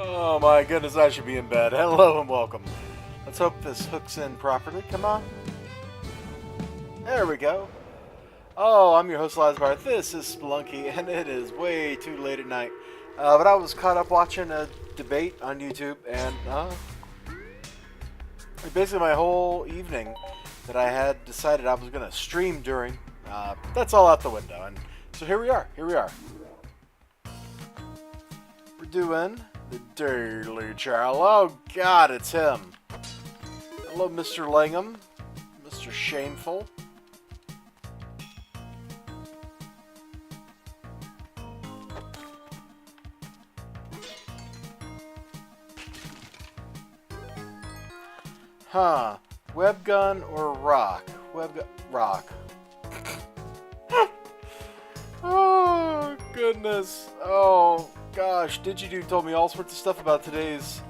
Oh my goodness, I should be in bed. Hello and welcome. Let's hope this hooks in properly. Come on. There we go. Oh, I'm your host, Elizibar. This is Spelunky, and it is way too late at night. But I was caught up watching a debate on YouTube, and basically my whole evening that I had decided I was going to stream during, that's all out the window. And so here we are. We're doing the Daily Channel. Oh, God, it's him. Hello, Mr. Langham. Mr. Shameful. Huh. Webgun or rock? Rock. Oh, goodness. Oh, gosh. Digidude told me all sorts of stuff about today's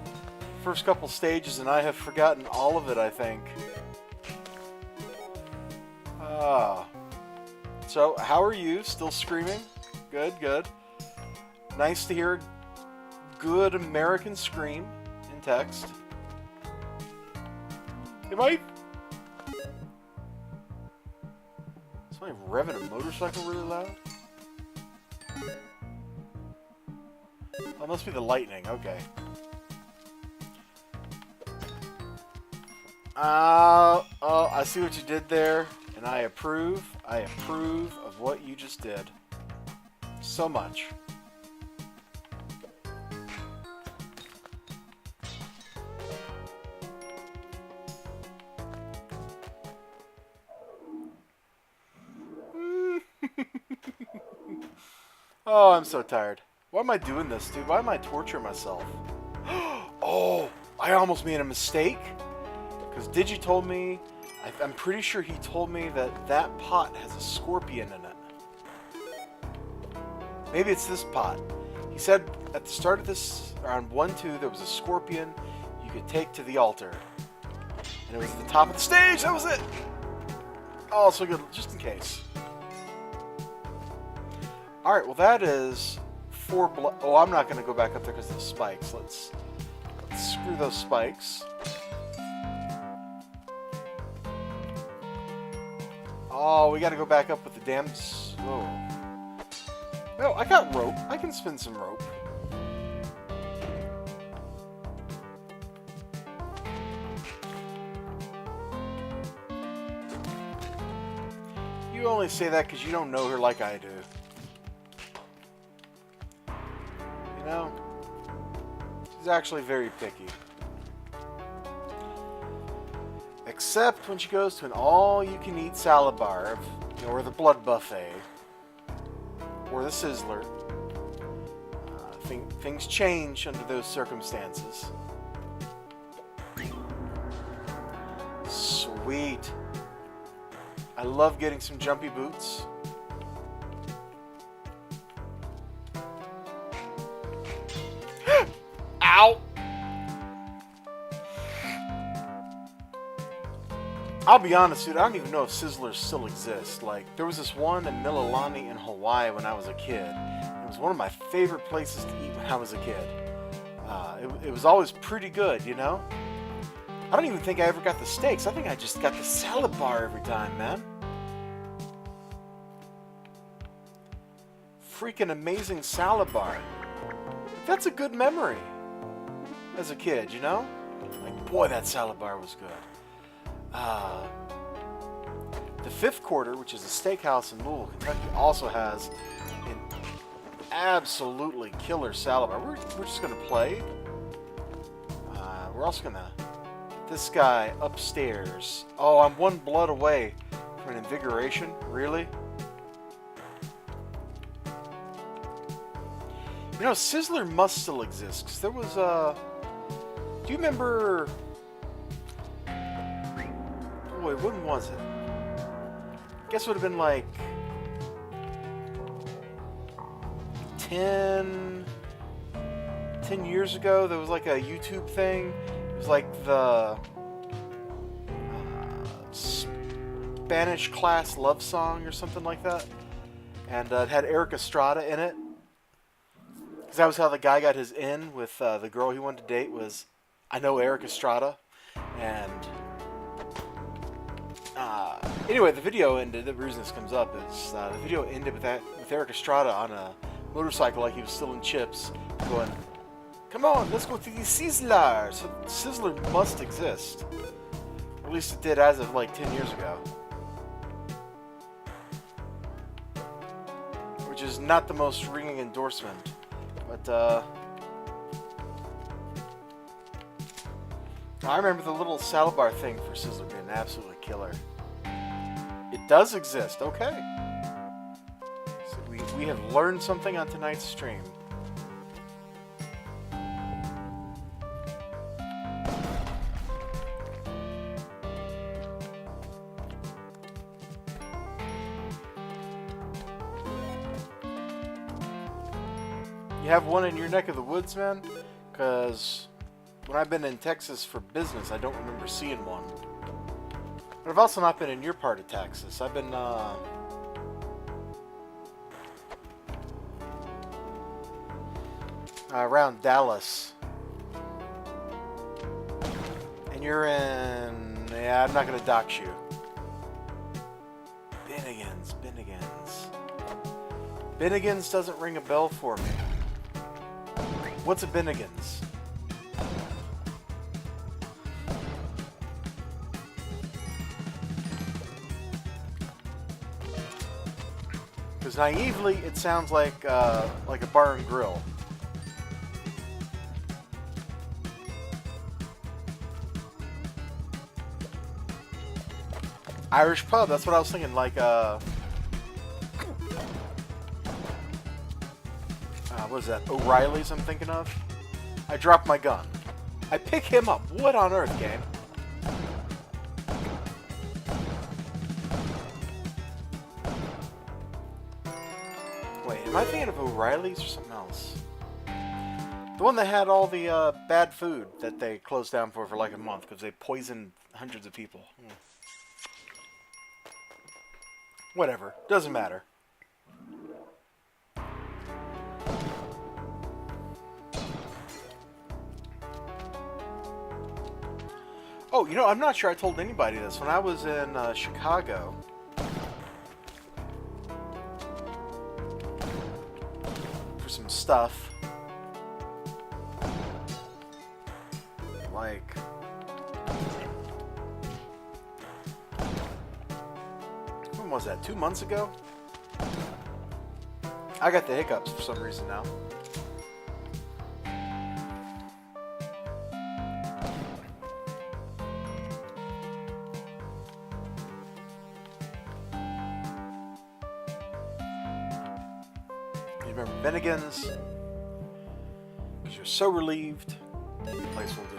first couple stages, and I have forgotten all of it, I think. So, how are you? Still screaming? Good, good. Nice to hear a good American scream in text. Hey, mate! Is somebody revving a motorcycle really loud? Oh, it must be the lightning. Okay. Oh, I see what you did there, and I approve. I approve of what you just did. So much. Oh, I'm so tired. Why am I doing this, dude? Why am I torturing myself? Oh, I almost made a mistake. Because Digi told me, I'm pretty sure he told me that pot has a scorpion in it. Maybe it's this pot. He said at the start of this, around 1-2, there was a scorpion you could take to the altar. And it was at the top of the stage. That was it. Oh, so good. Just in case. Alright, well that is 4 blood. Oh, I'm not going to go back up there because of the spikes. Let's screw those spikes. Oh, we got to go back up with the damsels. Whoa. No, I got rope. I can spin some rope. You only say that because you don't know her like I do. You know, she's actually very picky. Except when she goes to an all-you-can-eat salad bar, or the blood buffet, or the sizzler. Things change under those circumstances. Sweet. I love getting some jumpy boots. Ow! I'll be honest, dude, I don't even know if sizzlers still exist. Like, there was this one in Mililani in Hawaii when I was a kid. It was one of my favorite places to eat when I was a kid. It was always pretty good, you know? I don't even think I ever got the steaks. I think I just got the salad bar every time, man. Freaking amazing salad bar. That's a good memory as a kid, you know? Like, boy, that salad bar was good. The Fifth Quarter, which is a steakhouse in Louisville, Kentucky, also has an absolutely killer salad bar. We're just going to play. We're also going to... This guy upstairs. Oh, I'm 1 blood away from an invigoration? Really? You know, Sizzler must still exist, because there was do you remember... Boy, when was it? I guess it would have been like 10 years ago. There was like a YouTube thing. It was like the Spanish class love song or something like that. And it had Eric Estrada in it. Because that was how the guy got his in with the girl he wanted to date was, I know Eric Estrada. And anyway, the video ended. The reason this comes up is the video ended with Eric Estrada on a motorcycle like he was stealing chips, going, "Come on, let's go to the Sizzler." So Sizzler must exist. Or at least it did as of like 10 years ago. Which is not the most ringing endorsement. But, I remember the little salad bar thing for Sizzler being absolutely killer. It does exist, okay. So we have learned something on tonight's stream. You have one in your neck of the woods, man? Because when I've been in Texas for business, I don't remember seeing one. But I've also not been in your part of Texas. I've been, around Dallas. And you're in... Yeah, I'm not going to dox you. Bennigan's doesn't ring a bell for me. What's a Bennigan's? Because naively, it sounds like a bar and grill. Irish pub, that's what I was thinking, like, what is that, O'Reilly's I'm thinking of? I dropped my gun. I pick him up. What on earth, game? Wait, am I thinking of O'Reilly's or something else? The one that had all the bad food that they closed down for like a month because they poisoned hundreds of people. Whatever. Doesn't matter. Oh, you know, I'm not sure I told anybody this. When I was in Chicago, for some stuff, like, when was that, 2 months ago? I got the hiccups for some reason now. Remember Bennigan's, because you're so relieved. The place will do.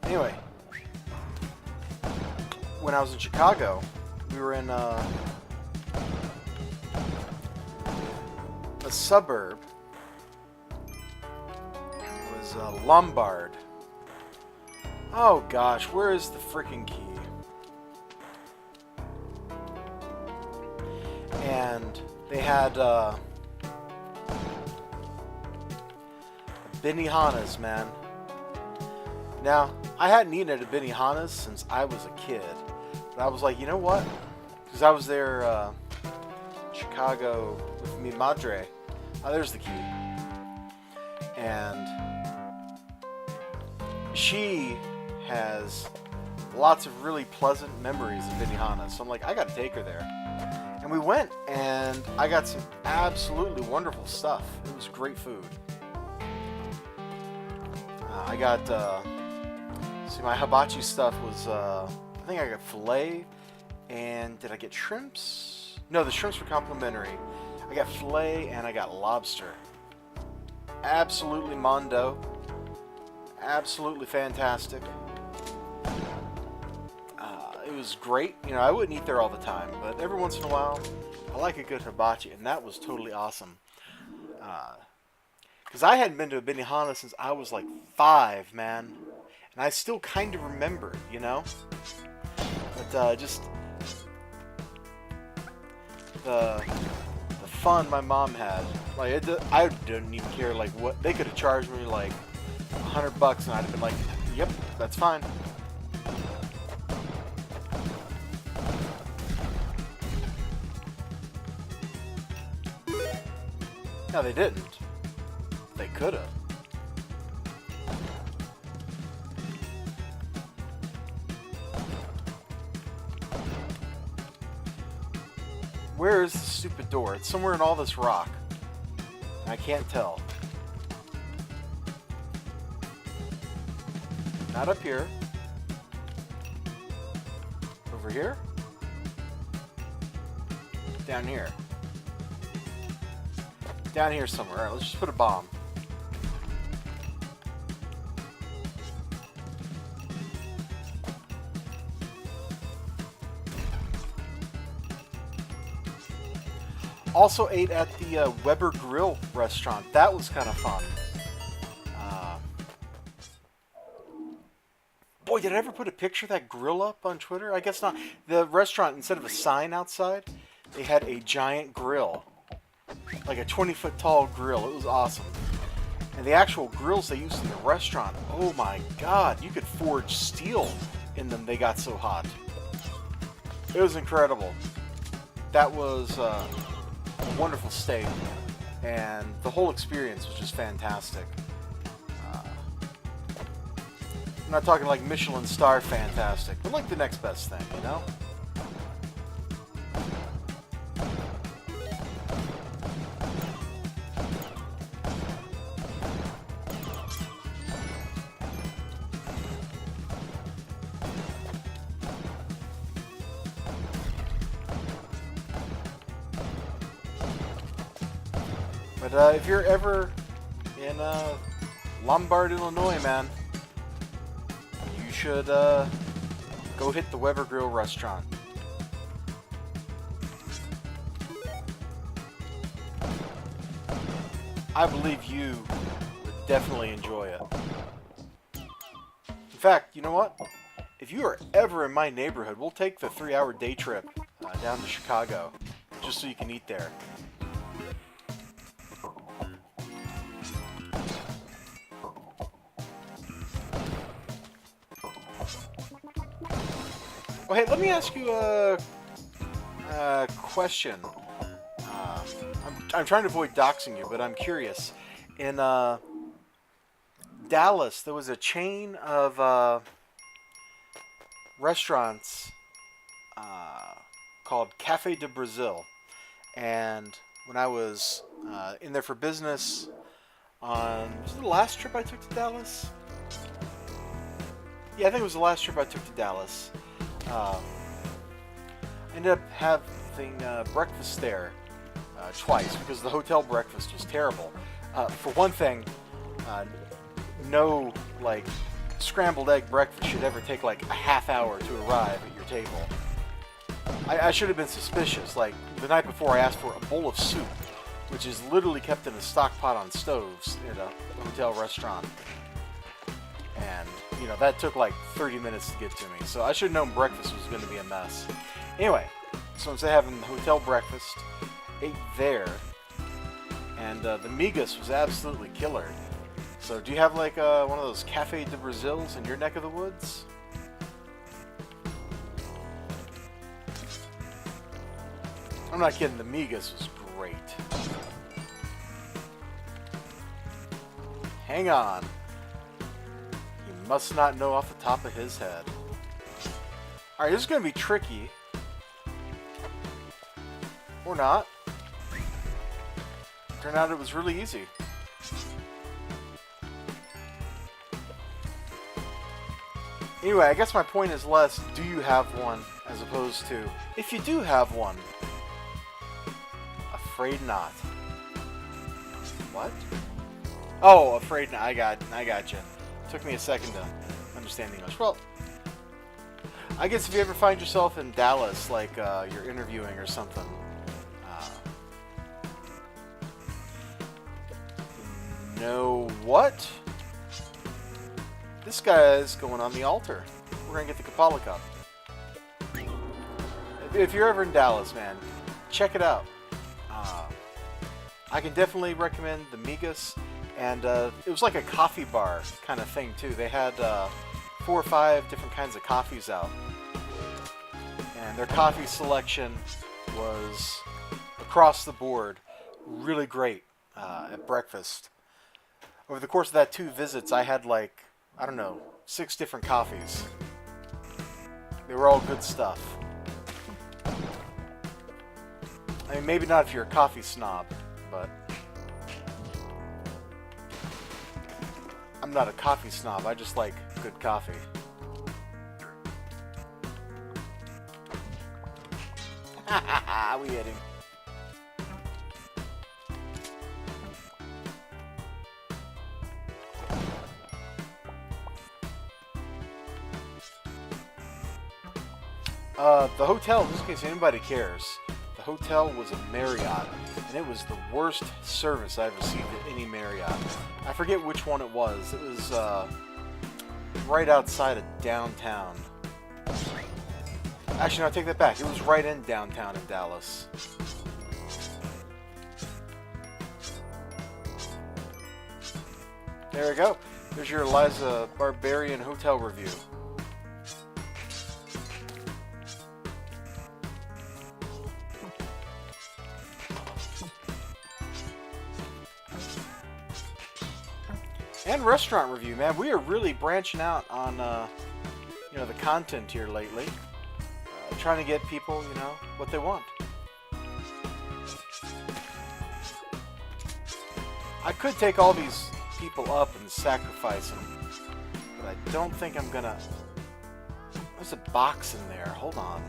Anyway, when I was in Chicago, we were in a suburb. It was Lombard. Oh gosh, where is the freaking key? And they had Benihana's, man. Now, I hadn't eaten at a Benihana's since I was a kid. But I was like, you know what? Because I was there Chicago with mi madre. Oh, there's the key. And she has lots of really pleasant memories of Benihana. So I'm like, I gotta take her there. And we went, and I got some absolutely wonderful stuff. It was great food. I got, see, my hibachi stuff was, I think I got filet, and did I get shrimps? No, the shrimps were complimentary. I got filet, and I got lobster. Absolutely mondo. Absolutely fantastic. It was great. You know, I wouldn't eat there all the time, but every once in a while, I like a good hibachi, and that was totally awesome. Because I hadn't been to a Benihana since I was like 5, man. And I still kind of remember it, you know? But just the fun my mom had. Like I didn't even care like what they could have charged me like $100 and I'd have been like, yep, that's fine. No, they didn't. They could have. Where is the stupid door? It's somewhere in all this rock. I can't tell. Not up here. Over here? Down here. Down here somewhere. Alright, let's just put a bomb. Also ate at the Weber Grill restaurant. That was kind of fun. Boy, did I ever put a picture of that grill up on Twitter? I guess not. The restaurant, instead of a sign outside, they had a giant grill. Like a 20-foot tall grill. It was awesome. And the actual grills they used in the restaurant, oh my god, you could forge steel in them. They got so hot. It was incredible. That was a wonderful steak, and the whole experience was just fantastic. I'm not talking like Michelin star fantastic, but like the next best thing, you know? But if you're ever in Lombard, Illinois, man, you should go hit the Weber Grill restaurant. I believe you would definitely enjoy it. In fact, you know what? If you are ever in my neighborhood, we'll take the 3-hour day trip down to Chicago, just so you can eat there. Oh, hey, let me ask you a question. I'm trying to avoid doxing you, but I'm curious. In Dallas, there was a chain of restaurants called Café de Brazil. And when I was in there for business was it the last trip I took to Dallas? Yeah, I think it was the last trip I took to Dallas. I ended up having breakfast there twice because the hotel breakfast was terrible. For one thing, no like scrambled egg breakfast should ever take like a half hour to arrive at your table. I should have been suspicious. Like the night before, I asked for a bowl of soup, which is literally kept in a stock pot on stoves in a hotel restaurant. And, you know, that took like 30 minutes to get to me. So I should have known breakfast was going to be a mess. Anyway, so instead of having the hotel breakfast, ate there. And the migas was absolutely killer. So do you have like one of those Café de Brazils in your neck of the woods? I'm not kidding, the migas was great. Hang on. Must not know off the top of his head. Alright, this is going to be tricky. Or not. Turned out it was really easy. Anyway, I guess my point is less, do you have one, as opposed to, if you do have one, afraid not. What? Oh, afraid not. I got you. Took me a second to understand English. Well, I guess if you ever find yourself in Dallas, like you're interviewing or something, know what? This guy is going on the altar. We're gonna get the Kapala Cup. If you're ever in Dallas, man, check it out. I can definitely recommend the Migas, and it was like a coffee bar kind of thing too. They had 4 or 5 different kinds of coffees out, and their coffee selection was across the board really great at breakfast. Over the course of that 2 visits, I had like, I don't know, 6 different coffees. They were all good stuff. I mean, maybe not if you're a coffee snob, but I'm not a coffee snob. I just like good coffee. We hit him. The hotel, just in case anybody cares, the hotel was a Marriott, and it was the worst service I've received at any Marriott. I forget which one it was. It was right outside of downtown. Actually, no, I take that back. It was right in downtown in Dallas. There we go. There's your Eliza Barbarian hotel review. And restaurant review, man. We are really branching out on, you know, the content here lately. Trying to get people, you know, what they want. I could take all these people up and sacrifice them, but I don't think I'm gonna. There's a box in there. Hold on.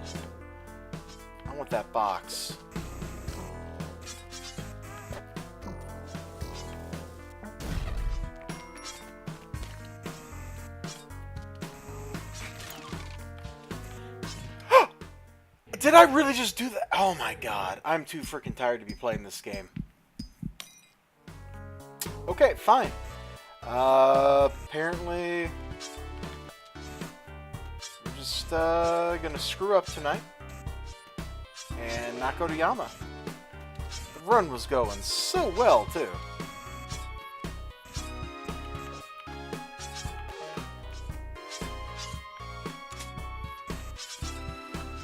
I want that box. Did I really just do that? Oh my god. I'm too freaking tired to be playing this game. Okay, fine. Apparently, I'm just gonna screw up tonight and not go to Yama. The run was going so well, too.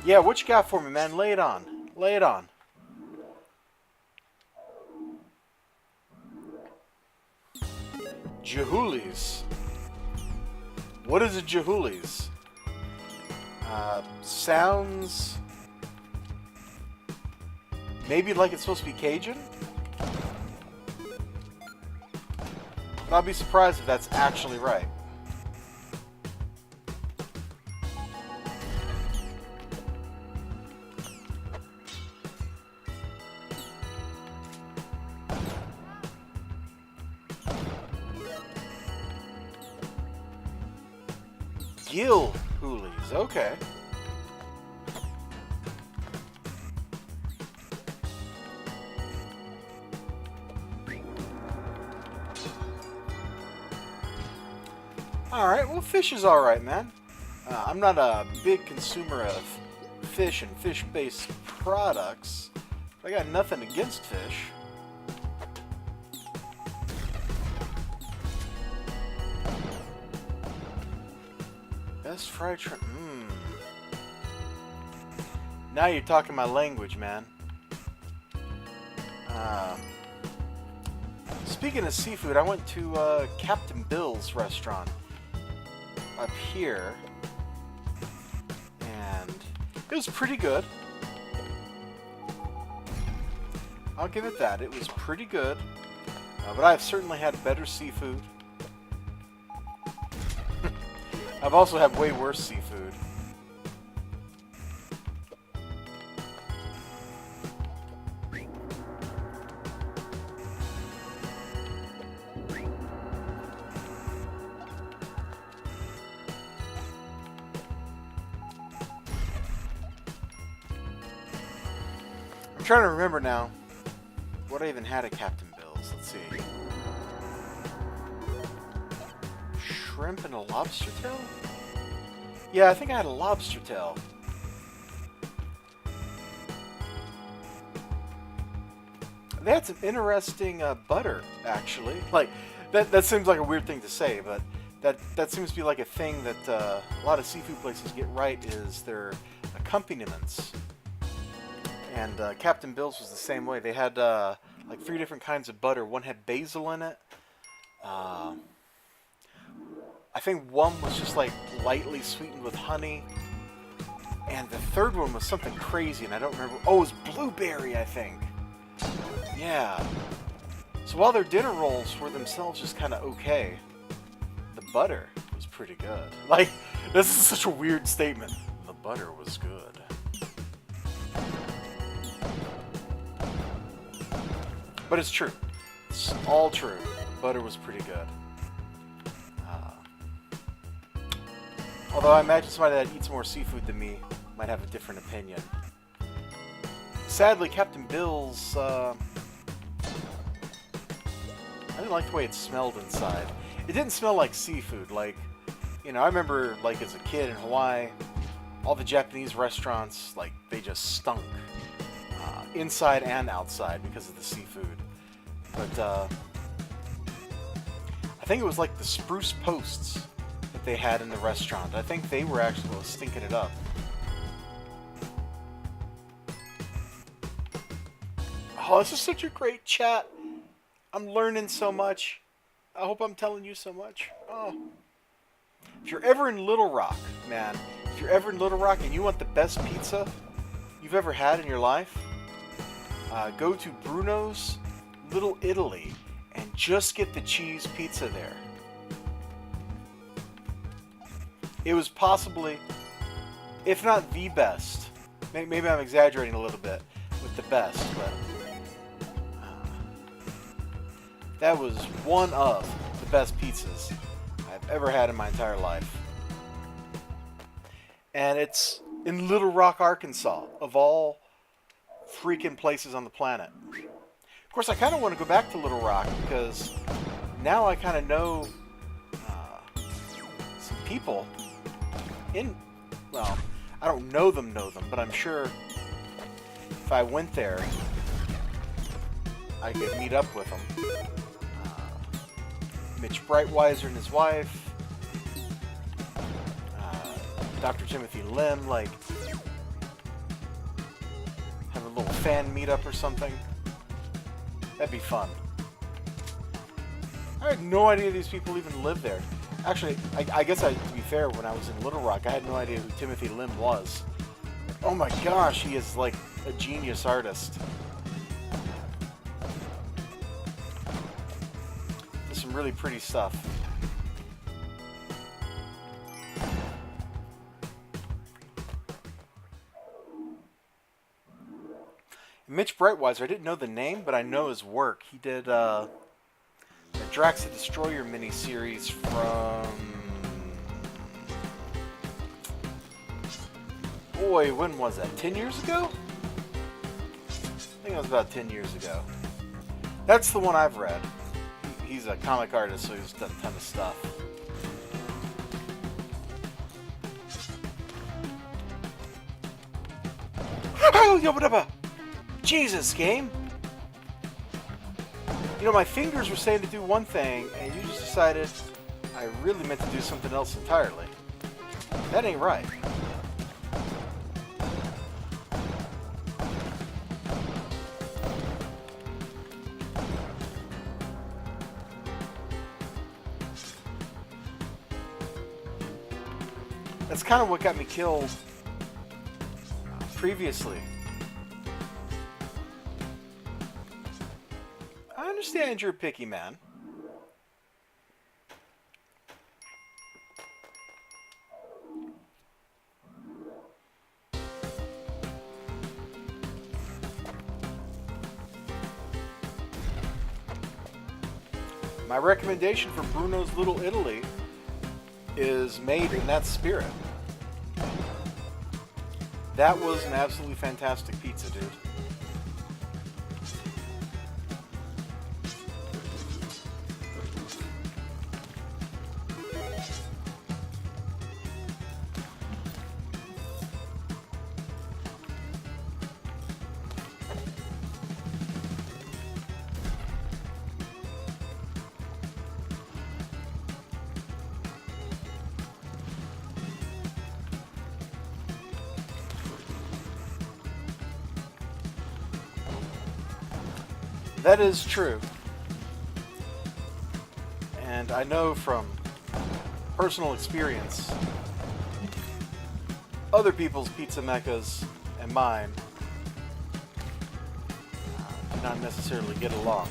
Yeah, what you got for me, man? Lay it on. Lay it on. Jahulis. What is a Jahulis? Sounds maybe like it's supposed to be Cajun? But I'll be surprised if that's actually right. Gill hoolies, okay. Alright, well, fish is alright, man. I'm not a big consumer of fish and fish-based products. I got nothing against fish. Best fried shrimp. Now you're talking my language, man. Speaking of seafood, I went to Captain Bill's restaurant up here, and it was pretty good. I'll give it that. It was pretty good, but I've certainly had better seafood. I've also had way worse seafood. I'm trying to remember now what I even had at Captain Bill's. Let's see. Shrimp and a lobster tail? Yeah, I think I had a lobster tail. They had some interesting butter, actually. Like, that seems like a weird thing to say, but that seems to be like a thing that a lot of seafood places get right, is their accompaniments. And Captain Bill's was the same way. They had like 3 different kinds of butter. One had basil in it. Uh, I think one was just like lightly sweetened with honey. And the third one was something crazy, and I don't remember. Oh, it was blueberry, I think. Yeah. So while their dinner rolls were themselves just kind of okay, the butter was pretty good. Like, this is such a weird statement. The butter was good. But it's true. It's all true. The butter was pretty good. Although I imagine somebody that eats more seafood than me might have a different opinion. Sadly, Captain Bill's, I didn't like the way it smelled inside. It didn't smell like seafood. Like, you know, I remember, like, as a kid in Hawaii, all the Japanese restaurants, like, they just stunk. Inside and outside because of the seafood. But, I think it was like the spruce posts that they had in the restaurant. I think they were actually stinking it up. Oh, this is such a great chat. I'm learning so much. I hope I'm telling you so much. Oh. If you're ever in Little Rock, man, if you're ever in Little Rock and you want the best pizza you've ever had in your life, go to Bruno's Little Italy and just get the cheese pizza there. It was possibly, if not the best, maybe I'm exaggerating a little bit with the best, but that was one of the best pizzas I've ever had in my entire life. And it's in Little Rock, Arkansas, of all freaking places on the planet. Of course, I kind of want to go back to Little Rock because now I kind of know some people in, well, I don't know them, but I'm sure if I went there, I could meet up with them. Mitch Breitweiser and his wife, Dr. Timothy Lim, like, have a little fan meetup or something. That'd be fun. I had no idea these people even lived there. Actually, I guess to be fair, when I was in Little Rock, I had no idea who Timothy Lim was. Oh my gosh, he is like a genius artist. There's some really pretty stuff. Mitch Breitweiser, I didn't know the name, but I know his work. He did the Drax the Destroyer miniseries from... Boy, when was that? 10 years ago? I think it was about 10 years ago. That's the one I've read. He's a comic artist, so he's done a ton of stuff. Jesus, game! You know, my fingers were saying to do one thing, and you just decided I really meant to do something else entirely. That ain't right. That's kind of what got me killed previously. I understand you're a picky man. My recommendation for Bruno's Little Italy is made in that spirit. That was an absolutely fantastic pizza, dude. That is true. And I know from personal experience, other people's pizza meccas and mine do not necessarily get along.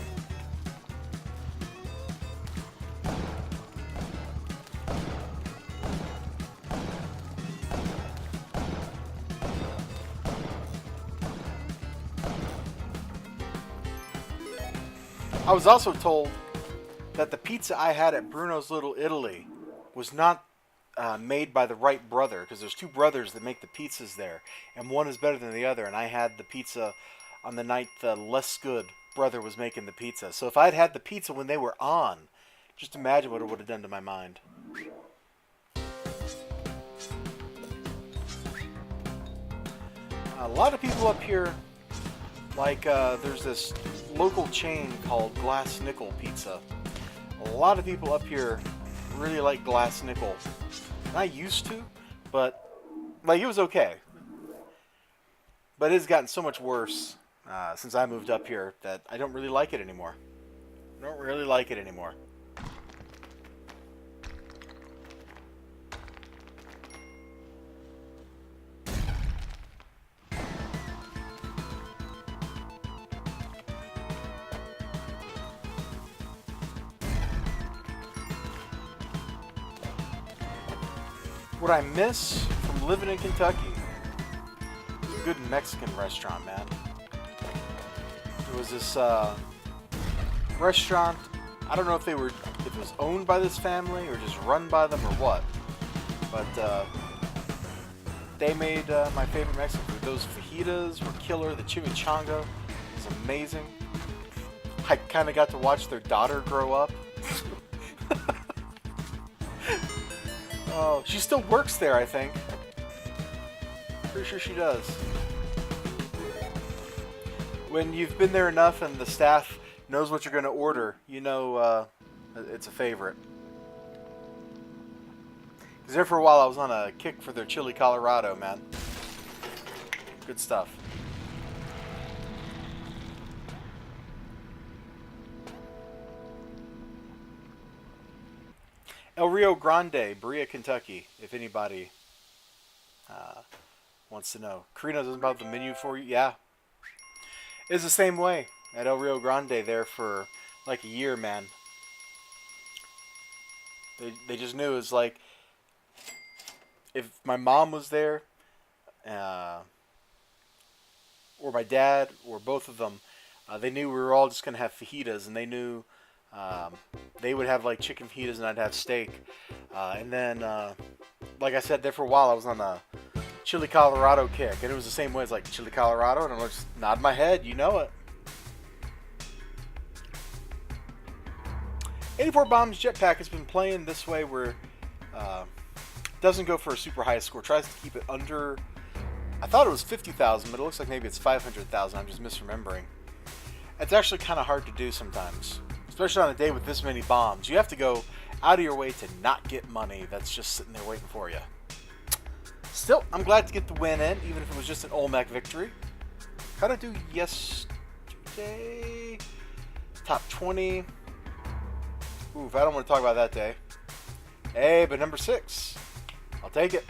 I was also told that the pizza I had at Bruno's Little Italy was not made by the right brother, because there's two brothers that make the pizzas there, and one is better than the other, and I had the pizza on the night the less good brother was making the pizza. So if I'd had the pizza when they were on, just imagine what it would have done to my mind. A lot of people up here, like there's this local chain called Glass Nickel Pizza. A lot of people up here really like Glass Nickel. I used to, but like it was okay. But it's gotten so much worse since I moved up here that I don't really like it anymore. I don't really like it anymore. What I miss from living in Kentucky is a good Mexican restaurant, man. There was this restaurant. I don't know if it was owned by this family or just run by them or what. But they made my favorite Mexican food. Those fajitas were killer. The chimichanga was amazing. I kind of got to watch their daughter grow up. Oh, she still works there, I think. Pretty sure she does. When you've been there enough and the staff knows what you're going to order, you know it's a favorite. Because there for a while I was on a kick for their chili Colorado, man. Good stuff. El Rio Grande, Berea, Kentucky, if anybody wants to know. Karina knows about the menu for you. Yeah. It's the same way at El Rio Grande there for like a year, man. They just knew. It was like if my mom was there or my dad or both of them, they knew we were all just going to have fajitas, and they knew they would have like chicken fajitas and I'd have steak. And then, like I said, there for a while I was on a chili Colorado kick, and it was the same way as like chili Colorado, and I'm just nodding my head, you know it. 84 Bombs Jetpack has been playing this way where doesn't go for a super high score, tries to keep it under. I thought it was 50,000, but it looks like maybe it's 500,000. I'm just misremembering. It's actually kind of hard to do sometimes, especially on a day with this many bombs. You have to go out of your way to not get money that's just sitting there waiting for you. Still, I'm glad to get the win in, even if it was just an Olmec victory. How'd I do yesterday? Top 20. Oof, I don't want to talk about that day. Hey, but number 6. I'll take it.